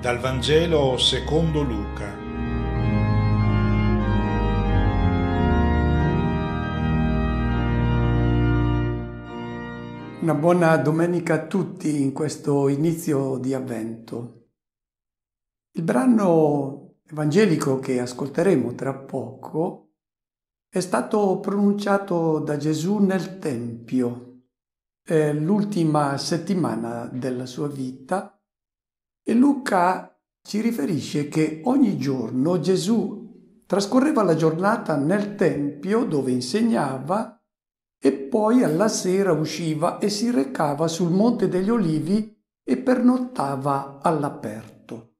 Dal Vangelo secondo Luca. Una buona domenica a tutti in questo inizio di Avvento. Il brano evangelico che ascolteremo tra poco è stato pronunciato da Gesù nel Tempio. È l'ultima settimana della sua vita e Luca ci riferisce che ogni giorno Gesù trascorreva la giornata nel Tempio dove insegnava e poi alla sera usciva e si recava sul Monte degli Olivi e pernottava all'aperto.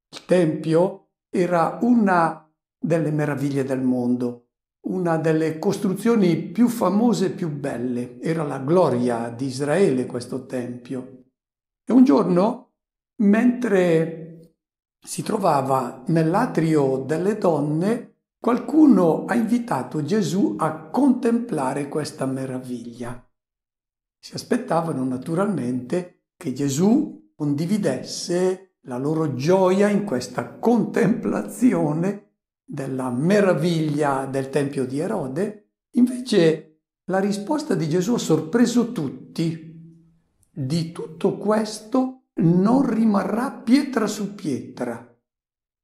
Il Tempio era una delle meraviglie del mondo, una delle costruzioni più famose e più belle. Era la gloria di Israele questo Tempio. E un giorno, mentre si trovava nell'atrio delle donne, qualcuno ha invitato Gesù a contemplare questa meraviglia. Si aspettavano naturalmente che Gesù condividesse la loro gioia in questa contemplazione della meraviglia del Tempio di Erode. Invece la risposta di Gesù ha sorpreso tutti. Di tutto questo non rimarrà pietra su pietra.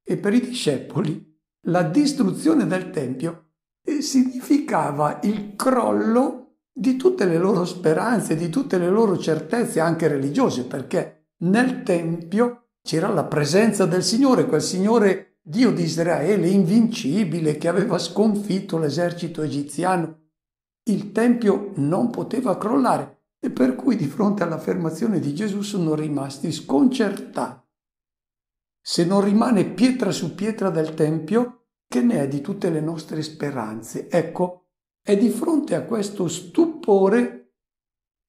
E per i discepoli la distruzione del Tempio significava il crollo di tutte le loro speranze, di tutte le loro certezze anche religiose, perché nel Tempio c'era la presenza del Signore, quel Signore Dio di Israele invincibile che aveva sconfitto l'esercito egiziano. Il Tempio non poteva crollare e per cui di fronte all'affermazione di Gesù sono rimasti sconcertati. Se non rimane pietra su pietra del Tempio, che ne è di tutte le nostre speranze? Ecco, è di fronte a questo stupore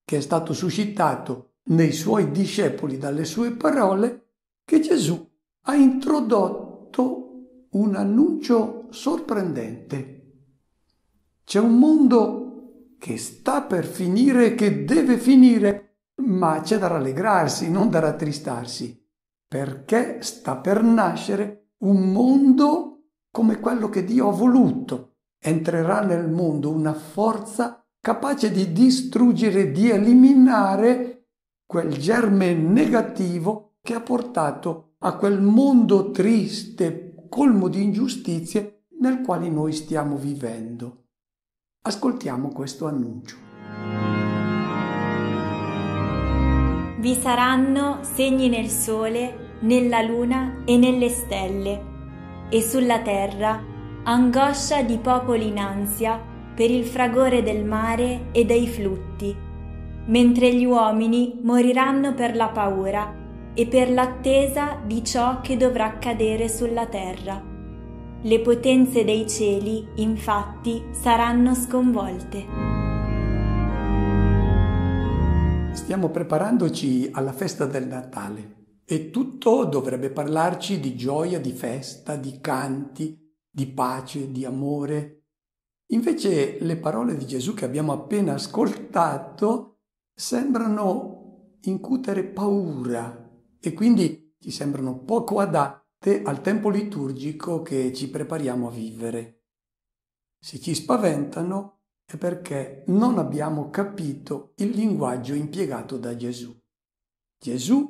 che è stato suscitato nei suoi discepoli dalle sue parole che Gesù ha introdotto un annuncio sorprendente. C'è un mondo che sta per finire, che deve finire, ma c'è da rallegrarsi, non da rattristarsi, perché sta per nascere un mondo come quello che Dio ha voluto. Entrerà nel mondo una forza capace di distruggere, di eliminare quel germe negativo che ha portato a quel mondo triste, colmo di ingiustizie nel quale noi stiamo vivendo. Ascoltiamo questo annuncio. Vi saranno segni nel sole, nella luna e nelle stelle, e sulla terra angoscia di popoli in ansia per il fragore del mare e dei flutti, mentre gli uomini moriranno per la paura e per l'attesa di ciò che dovrà accadere sulla terra. Le potenze dei cieli, infatti, saranno sconvolte. Stiamo preparandoci alla festa del Natale e tutto dovrebbe parlarci di gioia, di festa, di canti, di pace, di amore. Invece le parole di Gesù che abbiamo appena ascoltato sembrano incutere paura e quindi ci sembrano poco adatte al tempo liturgico che ci prepariamo a vivere. Se ci spaventano è perché non abbiamo capito il linguaggio impiegato da Gesù. Gesù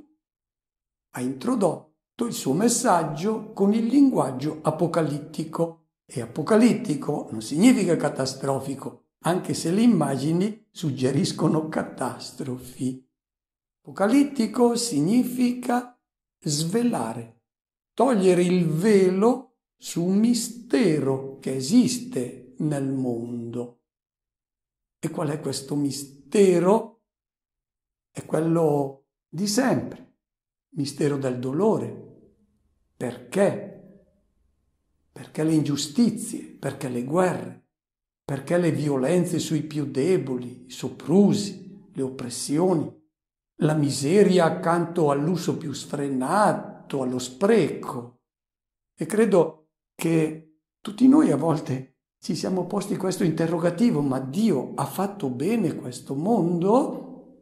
ha introdotto il suo messaggio con il linguaggio apocalittico e apocalittico non significa catastrofico, anche se le immagini suggeriscono catastrofi. Apocalittico significa svelare, togliere il velo su un mistero che esiste nel mondo. E qual è questo mistero? È quello di sempre, mistero del dolore. Perché? Perché le ingiustizie, perché le guerre, perché le violenze sui più deboli, i soprusi, le oppressioni, la miseria accanto all'uso più sfrenato, allo spreco. E credo che tutti noi a volte ci siamo posti questo interrogativo: ma Dio ha fatto bene questo mondo?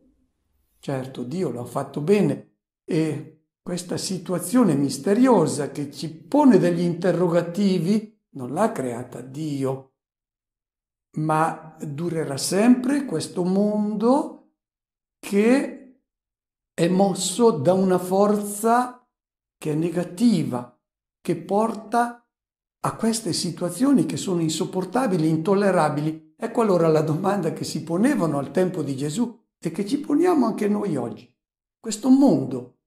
Certo, Dio lo ha fatto bene e questa situazione misteriosa che ci pone degli interrogativi, non l'ha creata Dio, ma durerà sempre questo mondo che è mosso da una forza che è negativa, che porta a queste situazioni che sono insopportabili, intollerabili. Ecco allora la domanda che si ponevano al tempo di Gesù e che ci poniamo anche noi oggi. Questo mondo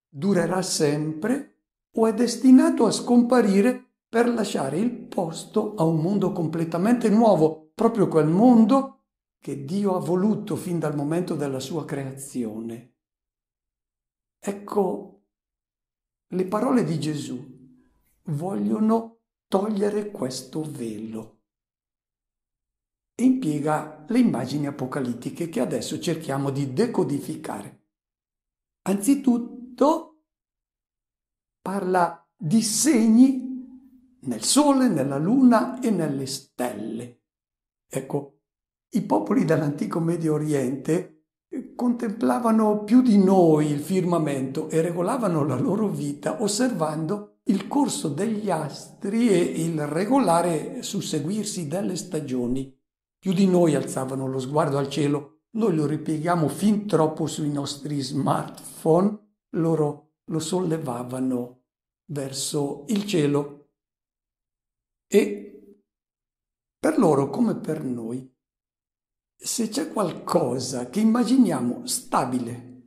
durerà sempre o è destinato a scomparire per lasciare il posto a un mondo completamente nuovo, proprio quel mondo che Dio ha voluto fin dal momento della sua creazione? Ecco, le parole di Gesù vogliono togliere questo velo e impiega le immagini apocalittiche che adesso cerchiamo di decodificare. Anzitutto parla di segni nel sole, nella luna e nelle stelle. Ecco, i popoli dell'antico Medio Oriente contemplavano più di noi il firmamento e regolavano la loro vita osservando il corso degli astri e il regolare susseguirsi delle stagioni. Più di noi alzavano lo sguardo al cielo, noi lo ripieghiamo fin troppo sui nostri smartphone, loro lo sollevavano verso il cielo. E per loro, come per noi, se c'è qualcosa che immaginiamo stabile,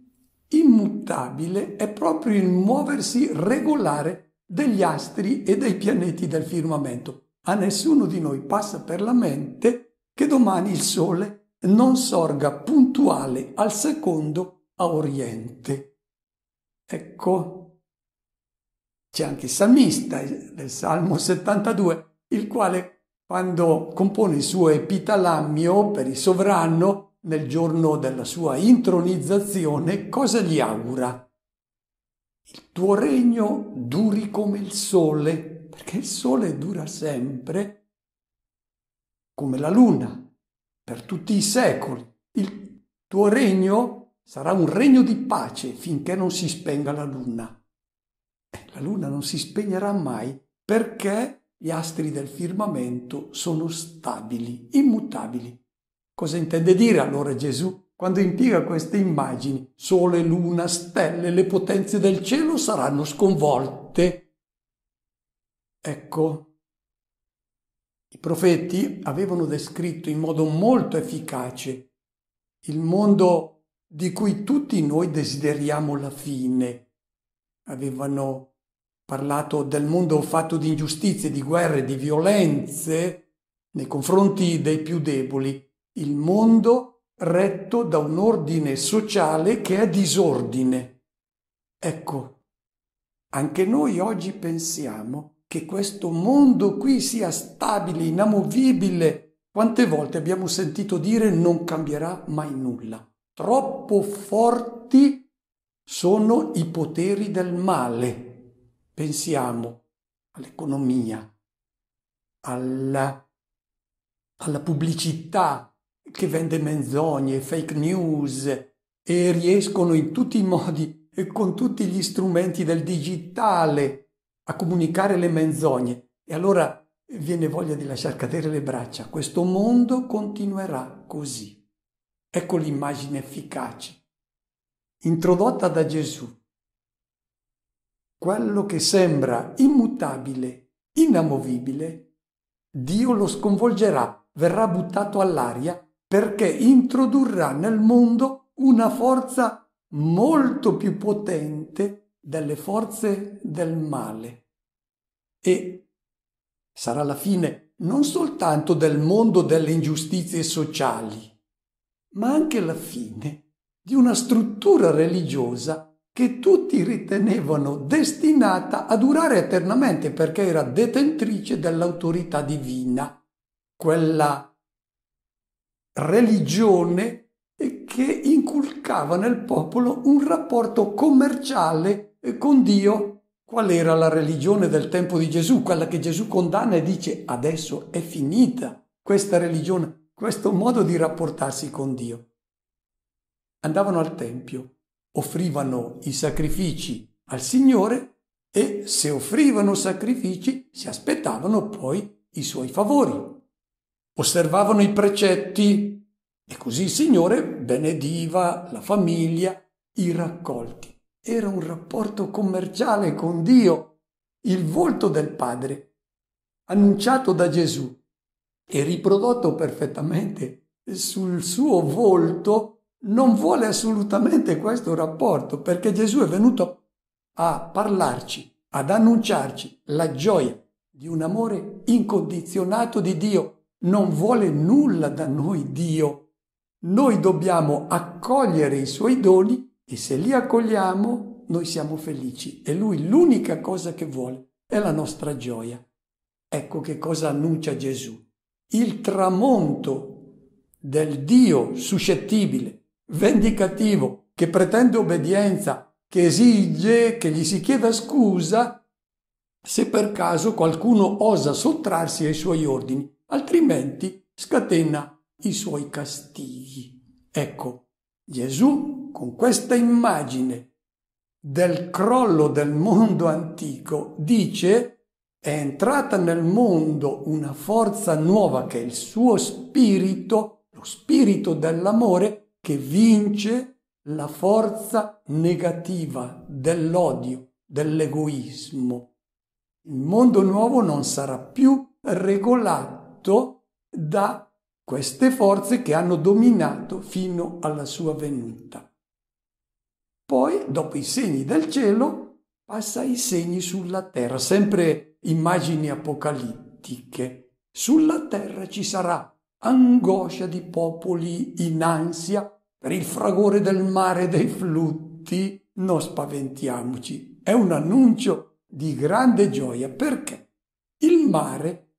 immutabile, è proprio il muoversi regolare degli astri e dei pianeti del firmamento. A nessuno di noi passa per la mente che domani il sole non sorga puntuale al secondo a oriente. Ecco, c'è anche il salmista del Salmo 72, il quale, quando compone il suo epitalamio per il sovrano nel giorno della sua intronizzazione, cosa gli augura? Il tuo regno duri come il sole, perché il sole dura sempre, come la luna, per tutti i secoli. Il tuo regno sarà un regno di pace finché non si spenga la luna. La luna non si spegnerà mai perché gli astri del firmamento sono stabili, immutabili. Cosa intende dire allora Gesù quando impiega queste immagini? Sole, luna, stelle, le potenze del cielo saranno sconvolte. Ecco, i profeti avevano descritto in modo molto efficace il mondo di cui tutti noi desideriamo la fine. Avevano parlato del mondo fatto di ingiustizie, di guerre, di violenze nei confronti dei più deboli. Il mondo retto da un ordine sociale che è disordine. Ecco, anche noi oggi pensiamo che questo mondo qui sia stabile, inamovibile. Quante volte abbiamo sentito dire non cambierà mai nulla. Troppo forti sono i poteri del male. Pensiamo all'economia, alla pubblicità che vende menzogne, fake news e riescono in tutti i modi e con tutti gli strumenti del digitale a comunicare le menzogne. E allora viene voglia di lasciar cadere le braccia. Questo mondo continuerà così. Ecco l'immagine efficace, introdotta da Gesù. Quello che sembra immutabile, inamovibile, Dio lo sconvolgerà, verrà buttato all'aria perché introdurrà nel mondo una forza molto più potente delle forze del male. E sarà la fine non soltanto del mondo delle ingiustizie sociali, ma anche la fine di una struttura religiosa che tutti ritenevano destinata a durare eternamente perché era detentrice dell'autorità divina, quella religione che inculcava nel popolo un rapporto commerciale con Dio. Qual era la religione del tempo di Gesù? Quella che Gesù condanna e dice adesso è finita questa religione, questo modo di rapportarsi con Dio. Andavano al tempio, offrivano i sacrifici al Signore e se offrivano sacrifici si aspettavano poi i suoi favori. Osservavano i precetti e così il Signore benediva la famiglia, i raccolti. Era un rapporto commerciale con Dio, il volto del Padre, annunciato da Gesù e riprodotto perfettamente sul suo volto. Non vuole assolutamente questo rapporto, perché Gesù è venuto a parlarci, ad annunciarci la gioia di un amore incondizionato di Dio. Non vuole nulla da noi Dio. Noi dobbiamo accogliere i suoi doni e se li accogliamo noi siamo felici. E lui l'unica cosa che vuole è la nostra gioia. Ecco che cosa annuncia Gesù. Il tramonto del Dio suscettibile, vendicativo, che pretende obbedienza, che esige che gli si chieda scusa se per caso qualcuno osa sottrarsi ai suoi ordini, altrimenti scatena i suoi castighi. Ecco, Gesù, con questa immagine del crollo del mondo antico, dice: è entrata nel mondo una forza nuova che è il suo spirito, lo spirito dell'amore, che vince la forza negativa dell'odio, dell'egoismo. Il mondo nuovo non sarà più regolato da queste forze che hanno dominato fino alla sua venuta. Poi, dopo i segni del cielo, passa ai segni sulla terra, sempre immagini apocalittiche. Sulla terra ci sarà angoscia di popoli in ansia per il fragore del mare e dei flutti. Non spaventiamoci, è un annuncio di grande gioia, perché il mare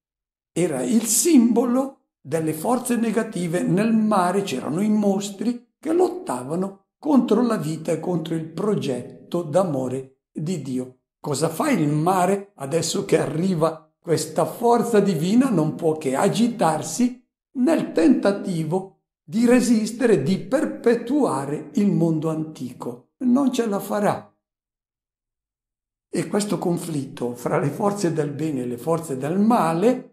era il simbolo delle forze negative. Nel mare c'erano i mostri che lottavano contro la vita e contro il progetto d'amore di Dio. Cosa fa il mare adesso che arriva questa forza divina? Non può che agitarsi nel tentativo di resistere, di perpetuare il mondo antico. Non ce la farà. E questo conflitto fra le forze del bene e le forze del male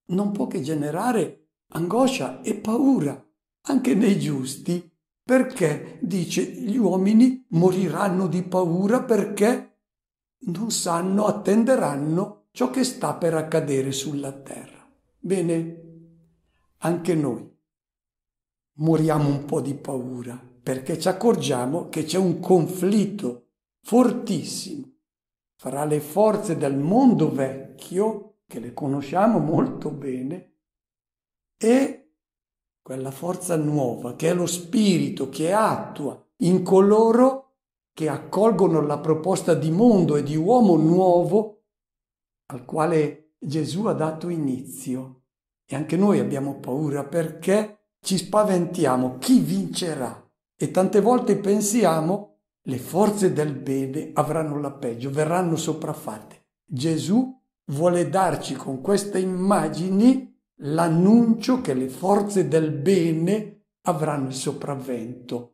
non può che generare angoscia e paura anche nei giusti, perché, dice, gli uomini moriranno di paura perché non sanno, attenderanno ciò che sta per accadere sulla terra. Bene, anche noi moriamo un po' di paura perché ci accorgiamo che c'è un conflitto fortissimo fra le forze del mondo vecchio, che le conosciamo molto bene, e quella forza nuova, che è lo spirito che attua in coloro che accolgono la proposta di mondo e di uomo nuovo al quale Gesù ha dato inizio. E anche noi abbiamo paura perché ci spaventiamo. Chi vincerà? E tante volte pensiamo le forze del bene avranno la peggio, verranno sopraffatte. Gesù vuole darci con queste immagini l'annuncio che le forze del bene avranno il sopravvento.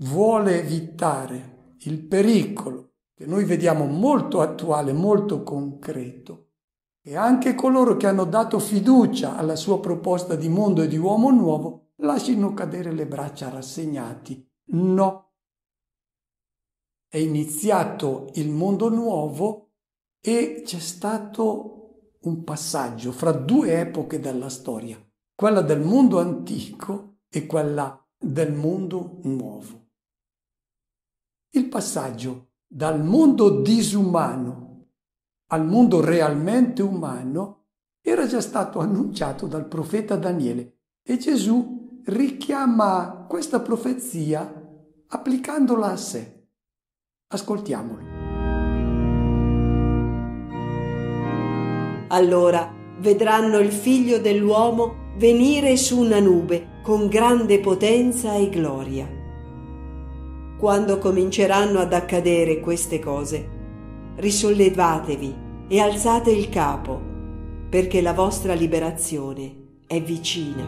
Vuole evitare il pericolo che noi vediamo molto attuale, molto concreto, e anche coloro che hanno dato fiducia alla sua proposta di mondo e di uomo nuovo lasciano cadere le braccia rassegnati. No. È iniziato il mondo nuovo e c'è stato un passaggio fra due epoche della storia, quella del mondo antico e quella del mondo nuovo. Il passaggio dal mondo disumano al mondo realmente umano era già stato annunciato dal profeta Daniele e Gesù richiama questa profezia applicandola a sé. Ascoltiamolo. Allora vedranno il Figlio dell'uomo venire su una nube con grande potenza e gloria. Quando cominceranno ad accadere queste cose, risollevatevi e alzate il capo, perché la vostra liberazione è vicina.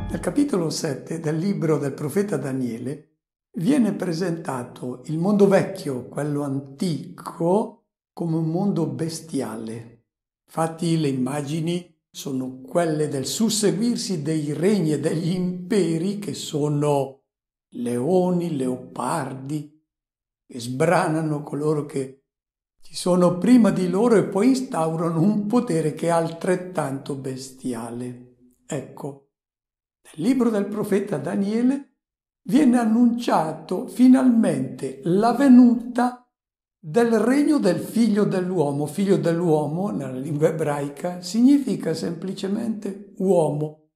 Nel capitolo 7 del libro del profeta Daniele viene presentato il mondo vecchio, quello antico, come un mondo bestiale. Infatti le immagini sono quelle del susseguirsi dei regni e degli imperi che sono leoni, leopardi, che sbranano coloro che ci sono prima di loro e poi instaurano un potere che è altrettanto bestiale. Ecco, nel libro del profeta Daniele viene annunciato finalmente la venuta del regno del figlio dell'uomo. Figlio dell'uomo, nella lingua ebraica, significa semplicemente uomo.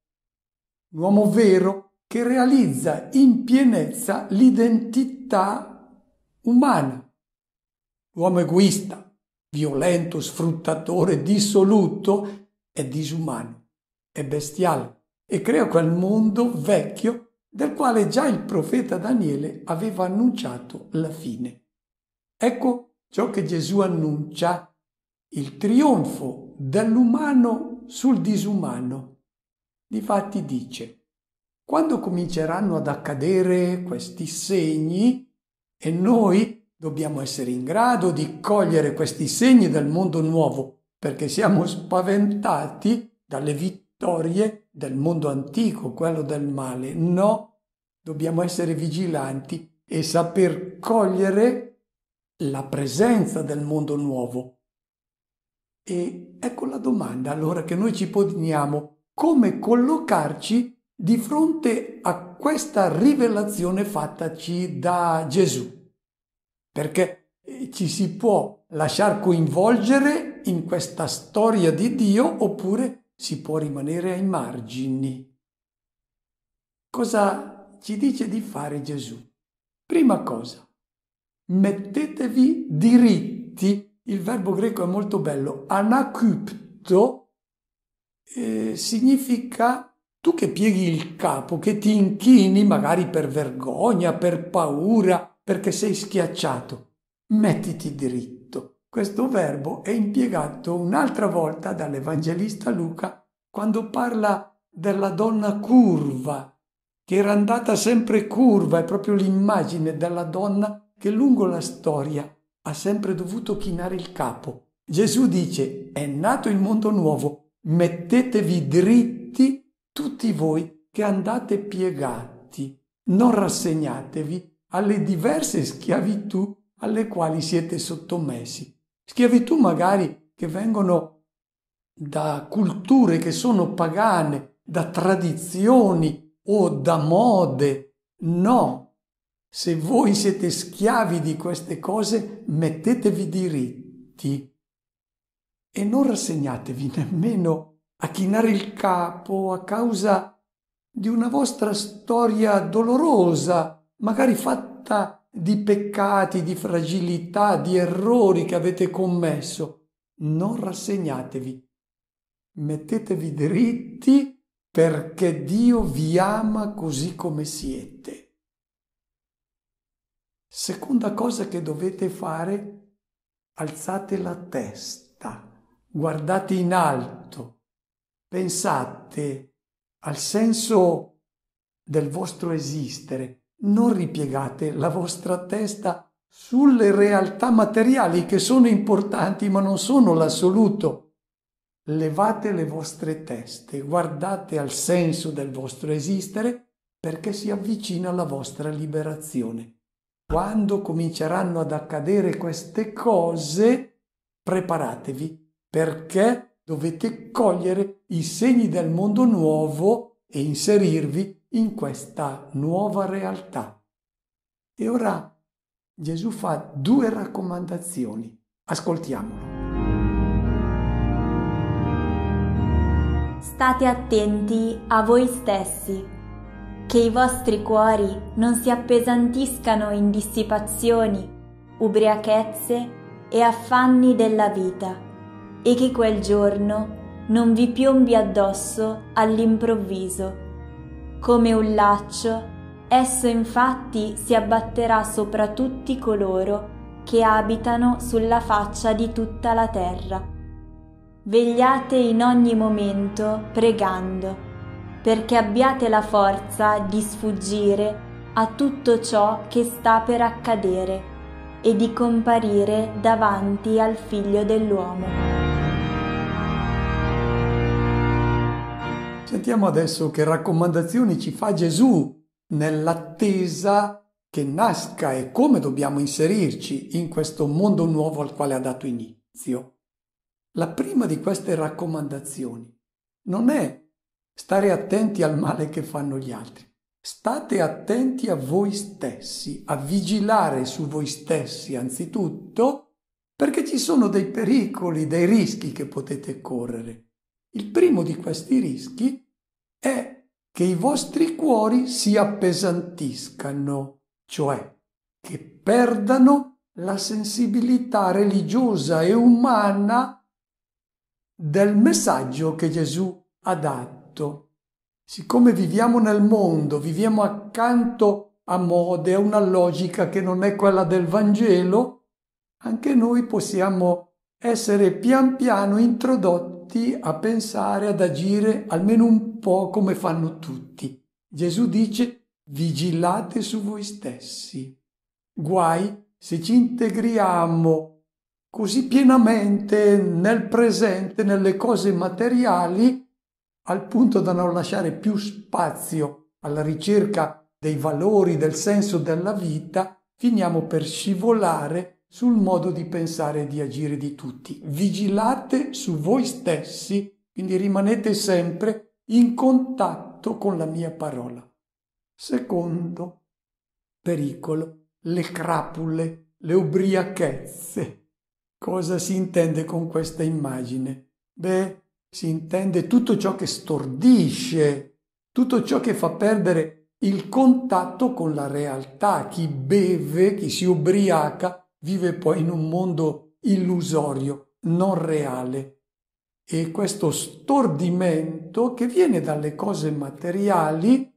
Un uomo vero che realizza in pienezza l'identità umana. L'uomo egoista, violento, sfruttatore, dissoluto, è disumano, è bestiale e crea quel mondo vecchio del quale già il profeta Daniele aveva annunciato la fine. Ecco ciò che Gesù annuncia, il trionfo dell'umano sul disumano. Difatti dice: quando cominceranno ad accadere questi segni, e noi dobbiamo essere in grado di cogliere questi segni del mondo nuovo, perché siamo spaventati dalle vittorie del mondo antico, quello del male. No, dobbiamo essere vigilanti e saper cogliere la presenza del mondo nuovo. E ecco la domanda allora che noi ci poniamo: come collocarci di fronte a questa rivelazione fattaci da Gesù? Perché ci si può lasciar coinvolgere in questa storia di Dio oppure si può rimanere ai margini. Cosa ci dice di fare Gesù? Prima cosa, mettetevi diritti. Il verbo greco è molto bello. Anakupto significa tu che pieghi il capo, che ti inchini magari per vergogna, per paura, perché sei schiacciato. Mettiti dritto. Questo verbo è impiegato un'altra volta dall'Evangelista Luca quando parla della donna curva, che era andata sempre curva. È proprio l'immagine della donna che lungo la storia ha sempre dovuto chinare il capo. Gesù dice: è nato il mondo nuovo, mettetevi dritti tutti voi che andate piegati, non rassegnatevi alle diverse schiavitù alle quali siete sottomessi. Schiavitù magari che vengono da culture che sono pagane, da tradizioni o da mode. No, se voi siete schiavi di queste cose, mettetevi diritti e non rassegnatevi nemmeno a chinare il capo a causa di una vostra storia dolorosa, magari fatta di peccati, di fragilità, di errori che avete commesso. Non rassegnatevi, mettetevi dritti perché Dio vi ama così come siete. Seconda cosa che dovete fare: alzate la testa, guardate in alto, pensate al senso del vostro esistere. Non ripiegate la vostra testa sulle realtà materiali che sono importanti ma non sono l'assoluto. Levate le vostre teste, guardate al senso del vostro esistere perché si avvicina la vostra liberazione. Quando cominceranno ad accadere queste cose, preparatevi perché dovete cogliere i segni del mondo nuovo e inserirvi in questa nuova realtà. E ora Gesù fa 2 raccomandazioni. Ascoltiamolo. State attenti a voi stessi, che i vostri cuori non si appesantiscano in dissipazioni, ubriachezze e affanni della vita, e che quel giorno non vi piombi addosso all'improvviso. Come un laccio, esso infatti si abbatterà sopra tutti coloro che abitano sulla faccia di tutta la terra. Vegliate in ogni momento pregando, perché abbiate la forza di sfuggire a tutto ciò che sta per accadere e di comparire davanti al Figlio dell'uomo. Sentiamo adesso che raccomandazioni ci fa Gesù nell'attesa che nasca e come dobbiamo inserirci in questo mondo nuovo al quale ha dato inizio. La prima di queste raccomandazioni non è stare attenti al male che fanno gli altri. State attenti a voi stessi, a vigilare su voi stessi anzitutto, perché ci sono dei pericoli, dei rischi che potete correre. Il primo di questi rischi è che i vostri cuori si appesantiscano, cioè che perdano la sensibilità religiosa e umana del messaggio che Gesù ha dato. Siccome viviamo nel mondo, viviamo accanto a mode, a una logica che non è quella del Vangelo, anche noi possiamo essere pian piano introdotti a pensare, ad agire almeno un po' come fanno tutti. Gesù dice: vigilate su voi stessi. Guai se ci integriamo così pienamente nel presente, nelle cose materiali, al punto da non lasciare più spazio alla ricerca dei valori, del senso della vita, finiamo per scivolare sul modo di pensare e di agire di tutti. Vigilate su voi stessi, quindi rimanete sempre in contatto con la mia parola. Secondo pericolo, le crapule, le ubriachezze. Cosa si intende con questa immagine? Si intende tutto ciò che stordisce, tutto ciò che fa perdere il contatto con la realtà. Chi beve, chi si ubriaca, vive poi in un mondo illusorio, non reale. E questo stordimento che viene dalle cose materiali,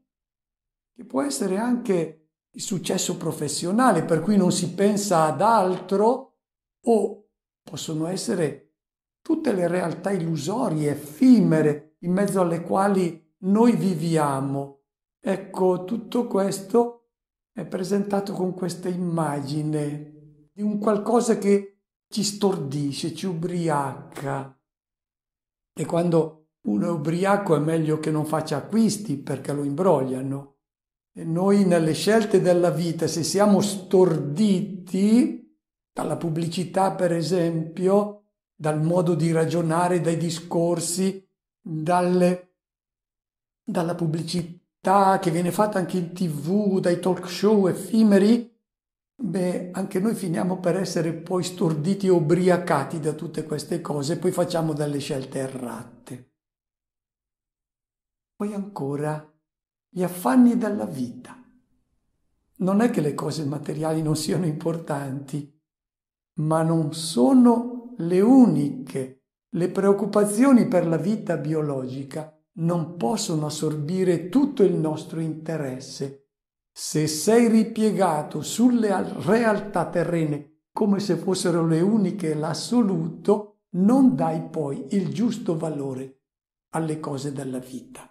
che può essere anche il successo professionale, per cui non si pensa ad altro, o possono essere tutte le realtà illusorie, effimere, in mezzo alle quali noi viviamo. Ecco, tutto questo è presentato con questa immagine di un qualcosa che ci stordisce, ci ubriaca. E quando uno è ubriaco è meglio che non faccia acquisti perché lo imbrogliano. E noi nelle scelte della vita, se siamo storditi dalla pubblicità, per esempio, dal modo di ragionare, dai discorsi, dalla pubblicità che viene fatta anche in TV, dai talk show effimeri, anche noi finiamo per essere poi storditi e ubriacati da tutte queste cose e poi facciamo delle scelte errate. Poi ancora gli affanni della vita. Non è che le cose materiali non siano importanti, ma non sono le uniche. Le preoccupazioni per la vita biologica non possono assorbire tutto il nostro interesse. Se sei ripiegato sulle realtà terrene come se fossero le uniche e l'assoluto, non dai poi il giusto valore alle cose della vita.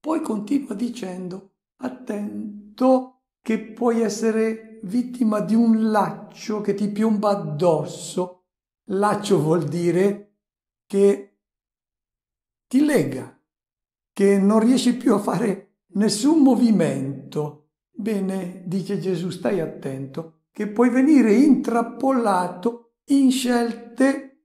Poi continua dicendo: attento che puoi essere vittima di un laccio che ti piomba addosso. Laccio vuol dire che ti lega, che non riesci più a fare nessun movimento. Bene, dice Gesù, stai attento, che puoi venire intrappolato in scelte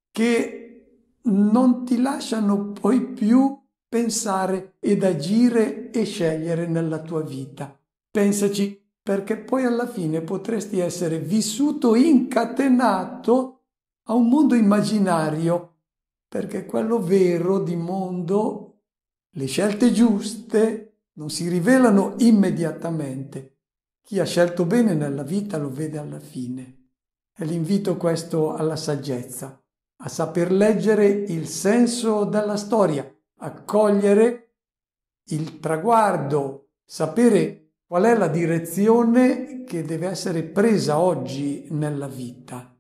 che non ti lasciano poi più pensare ed agire e scegliere nella tua vita. Pensaci, perché poi alla fine potresti essere vissuto incatenato a un mondo immaginario, perché quello vero di mondo, le scelte giuste, non si rivelano immediatamente. Chi ha scelto bene nella vita lo vede alla fine. E l'invito questo alla saggezza, a saper leggere il senso della storia, a cogliere il traguardo, sapere qual è la direzione che deve essere presa oggi nella vita.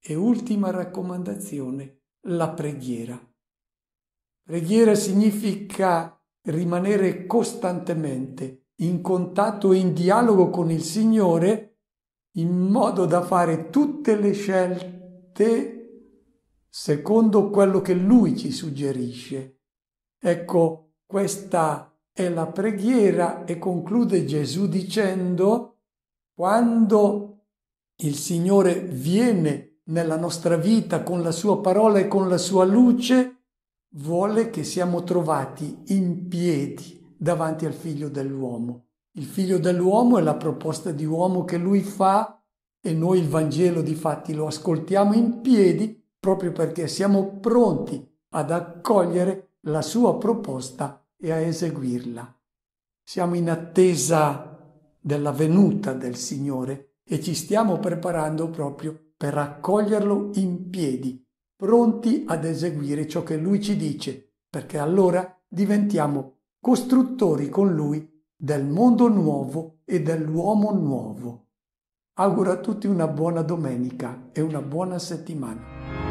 E ultima raccomandazione, la preghiera. Preghiera significa rimanere costantemente in contatto e in dialogo con il Signore, in modo da fare tutte le scelte secondo quello che Lui ci suggerisce. Ecco, questa è la preghiera, e conclude Gesù dicendo: quando il Signore viene nella nostra vita con la sua parola e con la sua luce, vuole che siamo trovati in piedi davanti al Figlio dell'uomo. Il Figlio dell'uomo è la proposta di uomo che Lui fa, e noi il Vangelo difatti lo ascoltiamo in piedi proprio perché siamo pronti ad accogliere la sua proposta e a eseguirla. Siamo in attesa della venuta del Signore e ci stiamo preparando proprio per accoglierlo in piedi, pronti ad eseguire ciò che Lui ci dice, perché allora diventiamo costruttori con Lui del mondo nuovo e dell'uomo nuovo. Auguro a tutti una buona domenica e una buona settimana.